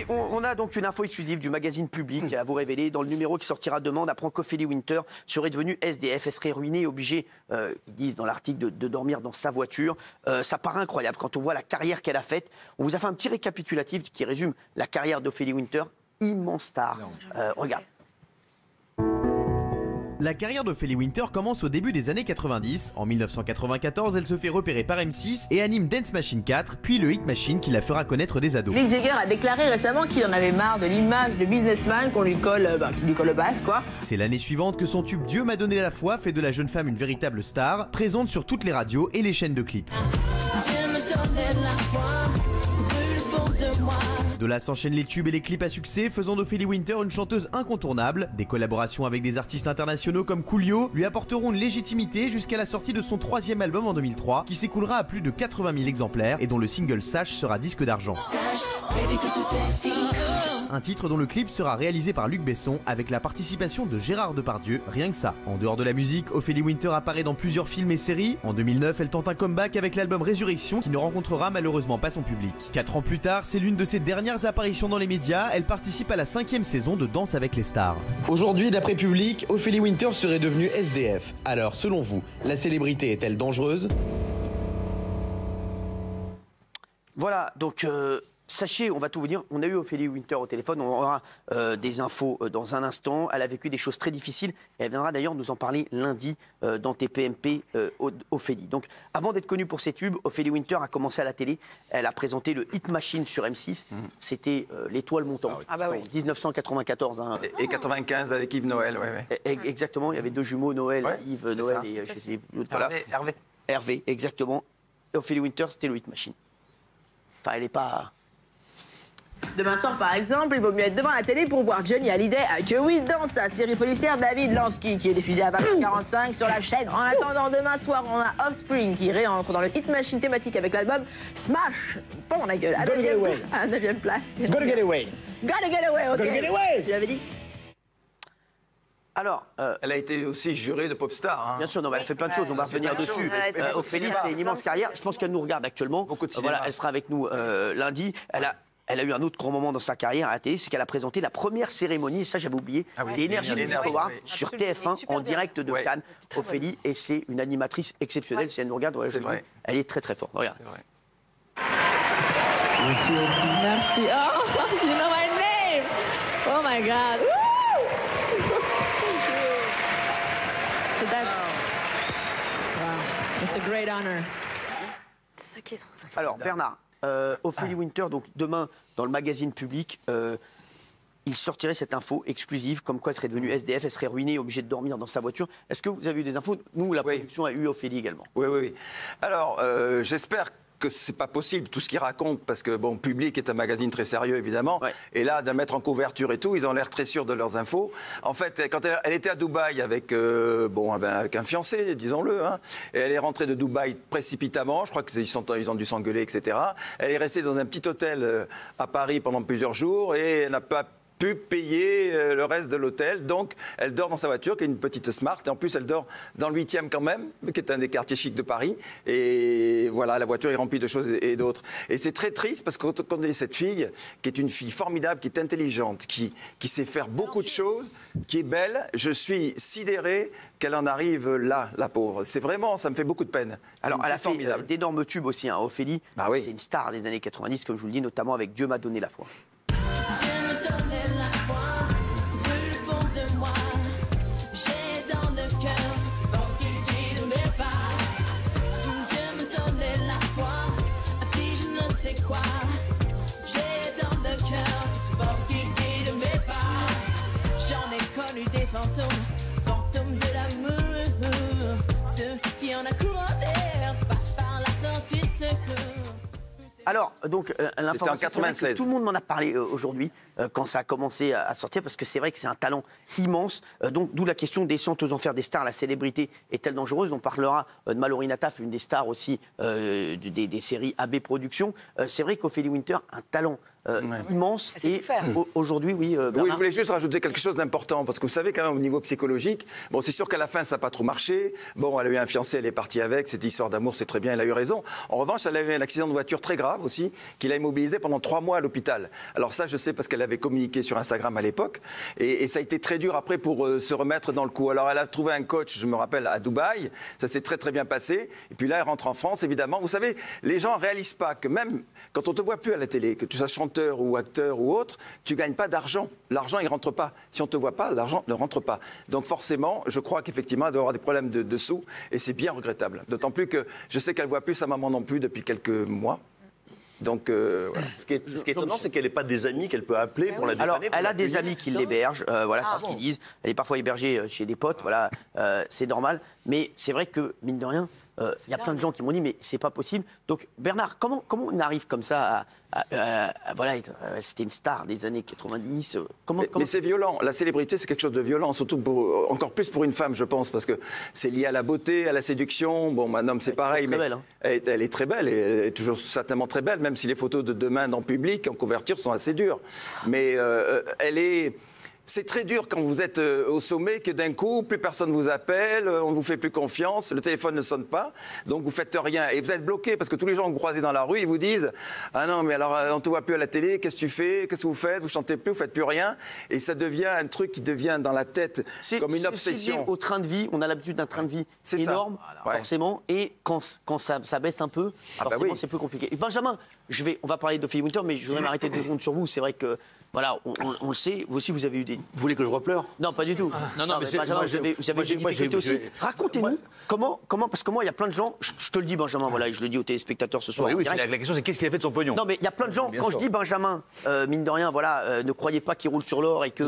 on a donc une info exclusive du magazine Public à vous révéler. Dans le numéro qui sortira demain, on apprend qu'Ophélie Winter serait devenue SDF. Elle serait ruinée et obligée, ils disent dans l'article, de dormir dans sa voiture. Ça paraît incroyable quand on voit la carrière qu'elle a faite. On vous a fait un petit récapitulatif qui résume la carrière d'Ophélie Winter. Immense star. Regarde. La carrière d'Ophélie Winter commence au début des années 90. En 1994, elle se fait repérer par M6 et anime Dance Machine 4, puis le Hit Machine qui la fera connaître des ados. Mick Jagger a déclaré récemment qu'il en avait marre de l'image de businessman qu'on lui colle, qui lui colle au bas, quoi. C'est l'année suivante que son tube Dieu m'a donné la foi fait de la jeune femme une véritable star, présente sur toutes les radios et les chaînes de clips. De là s'enchaînent les tubes et les clips à succès, faisant d'Ophélie Winter une chanteuse incontournable. Des collaborations avec des artistes internationaux comme Coolio lui apporteront une légitimité jusqu'à la sortie de son 3e album en 2003, qui s'écoulera à plus de 80 000 exemplaires et dont le single Sache sera disque d'argent. Un titre dont le clip sera réalisé par Luc Besson avec la participation de Gérard Depardieu, rien que ça. En dehors de la musique, Ophélie Winter apparaît dans plusieurs films et séries. En 2009, elle tente un comeback avec l'album Résurrection qui ne rencontrera malheureusement pas son public. 4 ans plus tard, c'est l'une de ses dernières apparitions dans les médias. Elle participe à la 5e saison de Danse avec les stars. Aujourd'hui, d'après Public, Ophélie Winter serait devenue SDF. Alors, selon vous, la célébrité est-elle dangereuse? Voilà, donc sachez, on va tout vous dire, on a eu Ophélie Winter au téléphone, on aura des infos dans un instant. Elle a vécu des choses très difficiles et elle viendra d'ailleurs nous en parler lundi dans TPMP Ophélie. Donc avant d'être connue pour ses tubes, Ophélie Winter a commencé à la télé. Elle a présenté le Hit Machine sur M6. C'était l'étoile montante. En 1994. Hein. Et 95 avec Yves Noël, Exactement, il y avait 2 jumeaux, Noël, Yves Noël et je sais, voilà. Hervé, exactement. Et Ophélie Winter, c'était le Hit Machine. Enfin, elle n'est pas... Demain soir, par exemple, il vaut mieux être devant la télé pour voir Johnny Hallyday à Joey dans sa série policière David Lansky, qui est diffusée à 20h45 sur la chaîne. En attendant, demain soir, on a Offspring qui réentre dans le Hit Machine thématique avec l'album Smash. Pas la gueule. À la 9e place. Gotta get away. Gotta get away, ok. Gotta get away. Tu l'avais dit. Alors, elle a été aussi jurée de Popstar. Hein. Bien sûr, non, elle a fait plein de choses, on va revenir dessus. Ophélie, c'est une immense carrière. Je pense qu'elle nous regarde actuellement. Beaucoup de cinéma. Voilà, elle sera avec nous lundi. Elle a eu un autre grand moment dans sa carrière à la télé, c'est qu'elle a présenté la première cérémonie, et ça j'avais oublié, l'Energy Music Award sur TF1 en direct de Cannes. Ophélie, et c'est une animatrice exceptionnelle. Si elle nous regarde, elle est très très forte. Regarde. Merci. Merci. Oh, you know my name. Oh my God. So that's wow. It's a great honor. C'est ça qui est trop très... Alors Bernard, Ophélie Winter, donc demain dans le magazine Public, il sortirait cette info exclusive comme quoi elle serait devenue SDF, elle serait ruinée, obligée de dormir dans sa voiture. Est-ce que vous avez eu des infos? Nous, la production a eu Ophélie également. Oui. Alors, j'espère que c'est pas possible, tout ce qu'ils racontent, parce que, bon, Public est un magazine très sérieux, évidemment, et là, de le mettre en couverture et tout, ils ont l'air très sûrs de leurs infos. En fait, quand elle était à Dubaï avec un fiancé, disons-le, hein, et elle est rentrée de Dubaï précipitamment, je crois qu'ils ont dû s'engueuler, etc. Elle est restée dans un petit hôtel à Paris pendant plusieurs jours, et elle n'a pas pu payer le reste de l'hôtel, donc elle dort dans sa voiture qui est une petite Smart, et en plus elle dort dans le 8e quand même, qui est un des quartiers chics de Paris, et voilà, la voiture est remplie de choses et d'autres. Et c'est très triste parce que quand on connaît cette fille, qui est une fille formidable, qui est intelligente, qui sait faire beaucoup de choses, qui est belle, je suis sidéré qu'elle en arrive là, la pauvre. C'est vraiment, ça me fait beaucoup de peine. Alors elle a fait d'énormes tubes aussi, hein, Ophélie, c'est une star des années 90, comme je vous le dis, notamment avec Dieu m'a donné la foi. Fantômes de l'amour, ceux qui en a courant d'air passent par la sortie de secours. Alors, donc, l'information, en 96. tout le monde m'en a parlé aujourd'hui, quand ça a commencé à sortir, parce que c'est vrai que c'est un talent immense. Donc, d'où la question des chants aux enfers des stars. La célébrité est-elle dangereuse? On parlera de Mallory Nataf, une des stars aussi des séries AB Productions. C'est vrai qu'Ophélie Winter, un talent immense. Et aujourd'hui, oui, Bernard. Oui, je voulais juste rajouter quelque chose d'important, parce que vous savez quand même au niveau psychologique, bon, c'est sûr qu'à la fin, ça n'a pas trop marché. Bon, elle a eu un fiancé, elle est partie avec, cette histoire d'amour, c'est très bien, elle a eu raison. En revanche, elle a eu un accident de voiture très grave aussi, qui l'a immobilisée pendant 3 mois à l'hôpital. Alors ça, je sais parce qu'elle avait communiqué sur Instagram à l'époque, et ça a été très dur après pour se remettre dans le coup. Alors elle a trouvé un coach, je me rappelle, à Dubaï, ça s'est très très bien passé, et puis là, elle rentre en France, évidemment. Vous savez, les gens ne réalisent pas que même quand on ne te voit plus à la télé, que tu sois chanteur ou acteur ou autre, tu ne gagnes pas d'argent. L'argent, il ne rentre pas. Si on ne te voit pas, l'argent ne rentre pas. Donc forcément, je crois qu'effectivement, elle doit avoir des problèmes de sous, et c'est bien regrettable. D'autant plus que je sais qu'elle ne voit plus sa maman non plus depuis quelques mois. Donc, voilà. Ce qui est étonnant, c'est qu'elle n'ait pas des amis qu'elle peut appeler pour la dépanner. Alors, elle a des amis qui l'hébergent, voilà, c'est ce qu'ils disent. Elle est parfois hébergée chez des potes, voilà, c'est normal. Mais c'est vrai que, mine de rien, il y a plein de gens qui m'ont dit, mais c'est pas possible. Donc, Bernard, comment on arrive comme ça voilà, c'était une star des années 90. Mais c'est violent. La célébrité, c'est quelque chose de violent, surtout encore plus pour une femme, je pense, parce que c'est lié à la beauté, à la séduction. Bon, un homme, c'est pareil, mais belle, hein. Elle est très belle, et elle est toujours certainement très belle, même si les photos de demain en public, en couverture, sont assez dures. Mais elle est... C'est très dur quand vous êtes au sommet que d'un coup, plus personne vous appelle, on ne vous fait plus confiance, le téléphone ne sonne pas, donc vous faites rien. Et vous êtes bloqué parce que tous les gens que vous croisez dans la rue, ils vous disent « Ah non, mais alors on ne te voit plus à la télé, qu'est-ce que tu fais? Qu'est-ce que vous faites? Vous chantez plus, vous faites plus rien. » Et ça devient un truc qui devient dans la tête comme une obsession. C'est lié au train de vie, on a l'habitude d'un train de vie énorme, forcément, et quand ça baisse un peu, forcément c'est plus compliqué. Et Benjamin, on va parler d'Ophélie Winter, mais je voudrais m'arrêter 2 secondes sur vous. C'est vrai que... Voilà, on le sait, vous aussi vous avez eu des... Vous voulez que je repleure? Non, pas du tout. Non, mais Benjamin, vous avez des difficultés aussi. Racontez-nous comment, parce que moi, il y a plein de gens, je te le dis Benjamin, voilà, et je le dis aux téléspectateurs ce soir. Oui, la question c'est qu'est-ce qu'il a fait de son pognon? Non, mais il y a plein de gens, quand je dis Benjamin, mine de rien, voilà, ne croyez pas qu'il roule sur l'or et que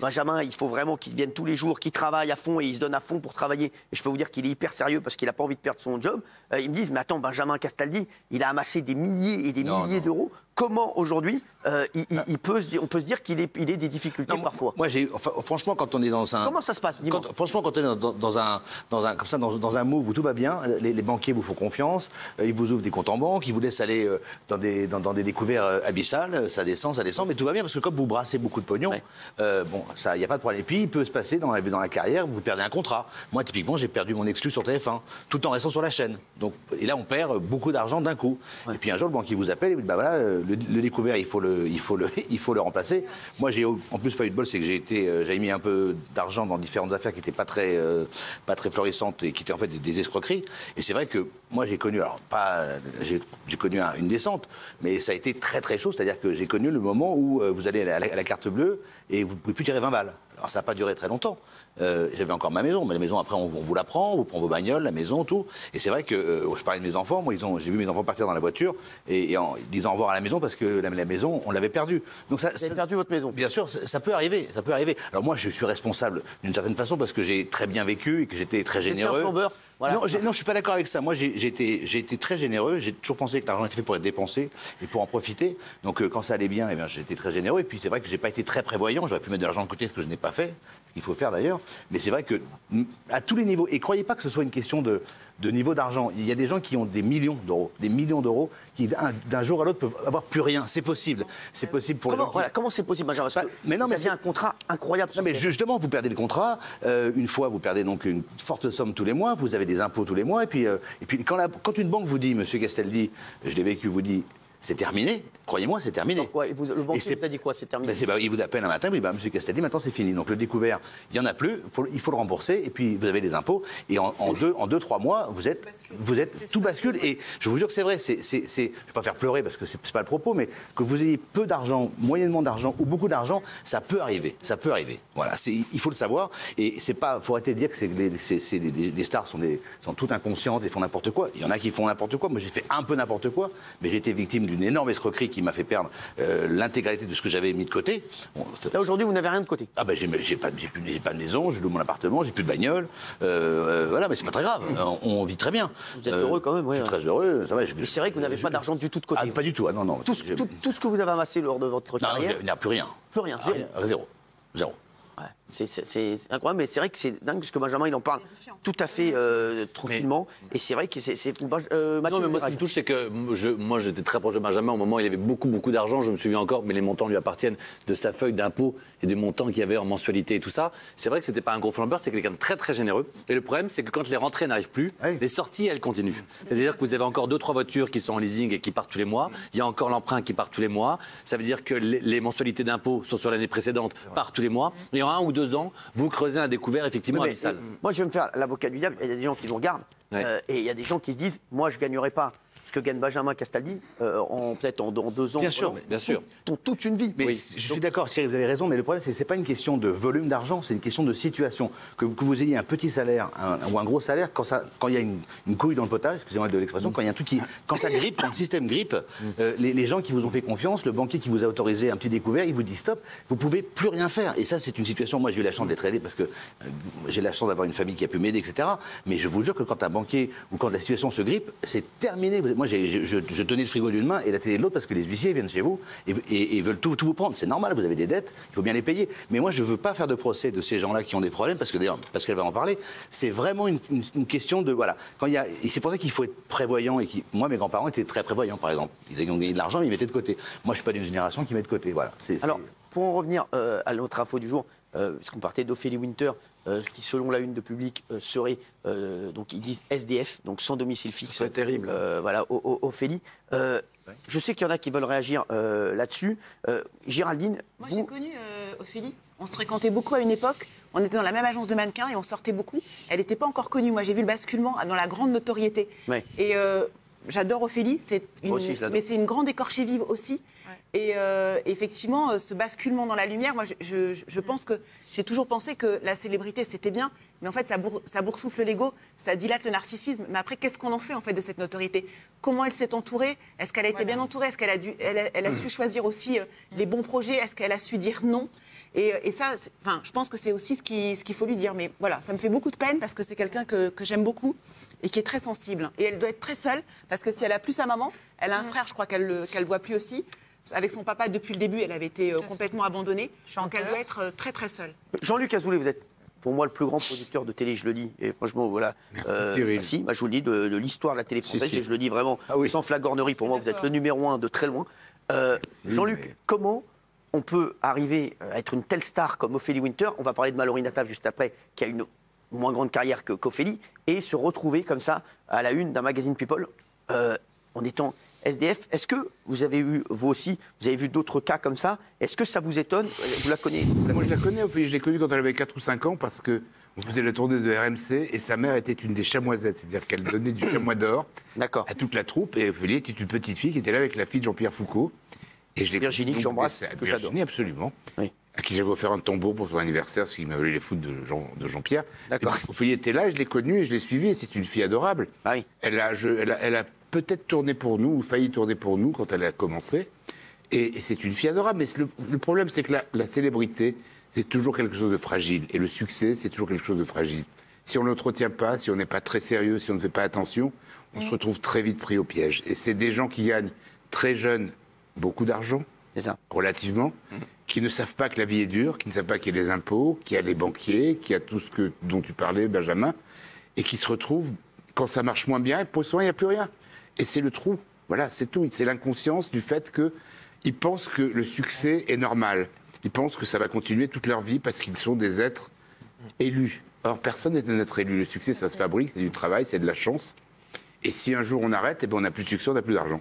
Benjamin, il faut vraiment qu'il vienne tous les jours, qu'il travaille à fond et il se donne à fond pour travailler. Et je peux vous dire qu'il est hyper sérieux parce qu'il n'a pas envie de perdre son job. Ils me disent, mais attends, Benjamin Castaldi, il a amassé des milliers et des milliers d'euros. Comment aujourd'hui on peut se dire qu'il est des difficultés parfois? Moi, franchement, quand on est dans un... Comment ça se passe? Franchement, quand on est dans un move où tout va bien, les banquiers vous font confiance, ils vous ouvrent des comptes en banque, ils vous laissent aller dans des découvertes abyssales, ça descend, mais tout va bien parce que comme vous brassez beaucoup de pognon, bon, ça, il n'y a pas de problème. Et puis, il peut se passer dans la carrière, vous perdez un contrat. Moi, typiquement, j'ai perdu mon exclu sur TF1, tout en restant sur la chaîne. Donc, et là, on perd beaucoup d'argent d'un coup. Et puis un jour, le banquier vous appelle et vous dit, bah voilà, le découvert, il faut le remplacer. Moi, j'ai en plus pas eu de bol, c'est que j'avais mis un peu d'argent dans différentes affaires qui n'étaient pas très florissantes et qui étaient en fait des escroqueries. Et c'est vrai que moi, j'ai connu, alors j'ai connu une descente, mais ça a été très très chaud. C'est-à-dire que j'ai connu le moment où vous allez à la carte bleue et vous ne pouvez plus tirer 20 balles. Alors ça n'a pas duré très longtemps. J'avais encore ma maison, mais la maison après on vous la prend, on vous prend vos bagnoles, la maison, tout. Et c'est vrai que je parlais de mes enfants, moi j'ai vu mes enfants partir dans la voiture et en disant au revoir à la maison parce que la maison on l'avait perdue. Donc ça, vous avez perdu votre maison? Bien sûr, ça peut arriver, ça peut arriver. Alors moi je suis responsable d'une certaine façon parce que j'ai très bien vécu et que j'étais très généreux. Un flambeur. Voilà, non, je suis pas d'accord avec ça. Moi, j'ai été très généreux. J'ai toujours pensé que l'argent était fait pour être dépensé et pour en profiter. Donc, quand ça allait bien, eh bien, j'étais très généreux. Et puis, c'est vrai que j'ai pas été très prévoyant. J'aurais pu mettre de l'argent de côté, ce que je n'ai pas fait, ce qu'il faut faire d'ailleurs. Mais c'est vrai que à tous les niveaux. Et croyez pas que ce soit une question de niveau d'argent. Il y a des gens qui ont des millions d'euros, qui d'un jour à l'autre peuvent avoir plus rien. C'est possible. C'est possible pour les gens. Voilà, comment c'est possible, Benjamin? Mais non, mais c'est un contrat incroyable. Non, mais justement, vous perdez le contrat. Une fois, vous perdez donc une forte somme tous les mois. Vous avez des impôts tous les mois. Et puis quand une banque vous dit, Monsieur Castaldi, je l'ai vécu, vous dit, c'est terminé. Croyez-moi, c'est terminé. Quoi, le banquier vous a dit quoi? C'est terminé. Il vous appelle un matin, il dit, Monsieur Castaldi, maintenant c'est fini. Donc le découvert, il n'y en a plus, il faut le rembourser, et puis vous avez des impôts. Et en 2-3 mois, vous êtes tout bascule. Et je vous jure que c'est vrai, je ne vais pas faire pleurer parce que c'est pas le propos, mais que vous ayez peu d'argent, moyennement d'argent ou beaucoup d'argent, ça peut arriver. Ça peut arriver. Voilà, il faut le savoir. Et c'est pas, faut arrêter de dire que les stars sont toutes inconscientes et font n'importe quoi. Il y en a qui font n'importe quoi. Moi, j'ai fait un peu n'importe quoi, mais j'ai été victime d'une énorme escroquerie qui m'a fait perdre l'intégralité de ce que j'avais mis de côté. Bon, là aujourd'hui, vous n'avez rien de côté. Ah ben j'ai pas de maison, je loue mon appartement, j'ai plus de bagnole, voilà, mais c'est pas très grave. On vit très bien. Vous êtes heureux quand même, oui. Je suis très heureux, ça va. C'est vrai que vous n'avez pas d'argent du tout de côté. Ah, pas du tout, ah, non. Tout ce que vous avez amassé lors de votre carrière. Il n'y a plus rien. Plus rien, zéro. Zéro. Ouais. C'est incroyable, mais c'est vrai que c'est dingue, parce que Benjamin, il en parle tout à fait tranquillement. Et c'est vrai que c'est... non, mais moi, ce qui me touche, c'est que moi, j'étais très proche de Benjamin. Au moment où il avait beaucoup d'argent, je me souviens encore, mais les montants lui appartiennent de sa feuille d'impôt et des montants qu'il y avait en mensualité et tout ça. C'est vrai que c'était pas un gros flambeur, c'est quelqu'un de très généreux. Et le problème, c'est que quand les rentrées n'arrivent plus, les sorties, elles continuent. C'est-à-dire que vous avez encore 2-3 voitures qui sont en leasing et qui partent tous les mois. Il y a encore l'emprunt qui part tous les mois. Ça veut dire que les mensualités d'impôt sont sur l'année précédente, partent tous les mois. Et en 1 ou 2 ans, vous creusez un découvert effectivement abyssal. Moi, je vais me faire l'avocat du diable. Il y a des gens qui nous regardent et il y a des gens qui se disent, moi, je ne gagnerai pas ce que gagne Benjamin Castaldi peut-être en 2 ans. Bien sûr. Toute une vie. Mais je suis d'accord, Thierry, vous avez raison, mais le problème, c'est que ce n'est pas une question de volume d'argent, c'est une question de situation. Que vous ayez un petit salaire ou un gros salaire, quand il y a une couille dans le potage, excusez-moi de l'expression, quand il y a un truc quand ça grippe, quand le système grippe, les gens qui vous ont fait confiance, le banquier qui vous a autorisé un petit découvert, il vous dit stop, vous ne pouvez plus rien faire. Et ça, c'est une situation, moi j'ai eu la chance d'être aidé parce que j'ai la chance d'avoir une famille qui a pu m'aider, etc. Mais je vous jure que quand un banquier ou quand la situation se grippe, c'est terminé. Moi, je tenais le frigo d'une main et la télé de l'autre parce que les huissiers viennent chez vous et veulent tout vous prendre. C'est normal, vous avez des dettes, il faut bien les payer. Mais moi, je ne veux pas faire de procès de ces gens-là qui ont des problèmes, parce que d'ailleurs, Pascal va en parler. C'est vraiment une question de... Voilà. Et c'est pour ça qu'il faut être prévoyant. Moi, mes grands-parents étaient très prévoyants, par exemple. Ils ont gagné de l'argent, mais ils mettaient de côté. Moi, je ne suis pas d'une génération qui met de côté. Voilà. Alors, pour en revenir à l'autre info du jour, parce qu'on partait d'Ophélie Winter, qui, selon la une de Public, serait, donc ils disent SDF, donc sans domicile fixe. C'est terrible. Voilà, Ophélie. Je sais qu'il y en a qui veulent réagir là-dessus. Géraldine, moi, j'ai connu Ophélie. On se fréquentait beaucoup à une époque. On était dans la même agence de mannequins et on sortait beaucoup. Elle n'était pas encore connue. Moi, j'ai vu le basculement dans la grande notoriété. Ouais. Et j'adore Ophélie. Mais c'est une grande écorchée vive aussi. Ouais. Et effectivement, ce basculement dans la lumière, moi, je pense que j'ai toujours pensé que la célébrité, c'était bien. Mais en fait, ça boursoufle l'ego, ça dilate le narcissisme. Mais après, qu'est-ce qu'on en fait, en fait, de cette notoriété? Comment elle s'est entourée? Est-ce qu'elle a été bien entourée? Est-ce qu'elle a su choisir aussi les bons projets? Est-ce qu'elle a su dire non? Et ça, je pense que c'est aussi ce qu'il faut lui dire. Mais voilà, ça me fait beaucoup de peine parce que c'est quelqu'un que j'aime beaucoup et qui est très sensible. Et elle doit être très seule parce que si elle a plus sa maman, elle a un frère, je crois qu'elle voit plus aussi. Avec son papa, depuis le début, elle avait été complètement abandonnée. Donc elle doit être très, très seule. Jean-Luc Azoulay, vous êtes pour moi le plus grand producteur de télé, je le dis. Et franchement, voilà. Merci, je vous le dis, de l'histoire de la télé française. Et je le dis vraiment sans flagornerie. Pour moi, vous êtes le numéro 1 de très loin. Jean-Luc, comment on peut arriver à être une telle star comme Ophélie Winter? On va parler de Mallory Nataf juste après, qui a une moins grande carrière qu'Ophélie, et se retrouver comme ça à la une d'un magazine People en étant SDF. Est-ce que vous avez eu, vous aussi, vous avez vu d'autres cas comme ça? Est-ce que ça vous étonne? Vous la connaissez? Moi, je la connais, Ophélie. Je l'ai connue quand elle avait 4 ou 5 ans parce qu'on faisait la tournée de RMC et sa mère était une des chamoisettes. C'est-à-dire qu'elle donnait du chamois d'or à toute la troupe. Et Ophélie était une petite fille qui était là avec la fille de Jean-Pierre Foucault. Et je l'ai Virginie, que j'embrasse. Virginie, absolument. Oui. À qui j'avais offert un tombeau pour son anniversaire, parce qu'il m'avait voulu les foutre de Jean-Pierre. D'accord. Ophélie était là, je l'ai connue et je l'ai suivie. Et c'est une fille adorable. Ah oui. Elle a peut-être tourné pour nous, ou failli tourner pour nous quand elle a commencé. Et c'est une fille adorable. Mais le problème, c'est que la célébrité, c'est toujours quelque chose de fragile. Et le succès, c'est toujours quelque chose de fragile. Si on ne l'entretient pas, si on n'est pas très sérieux, si on ne fait pas attention, on se retrouve très vite pris au piège. Et c'est des gens qui gagnent très jeunes beaucoup d'argent, relativement, qui ne savent pas que la vie est dure, qui ne savent pas qu'il y a les impôts, qu'il y a les banquiers, qu'il y a tout ce dont tu parlais, Benjamin, et qui se retrouvent, quand ça marche moins bien, pour souvent, il n'y a plus rien. Et c'est le trou. Voilà, c'est tout. C'est l'inconscience du fait qu'ils pensent que le succès est normal. Ils pensent que ça va continuer toute leur vie parce qu'ils sont des êtres élus. Or, personne n'est un être élu. Le succès, ça se fabrique, c'est du travail, c'est de la chance. Et si un jour on arrête, on n'a plus de succès, on n'a plus d'argent.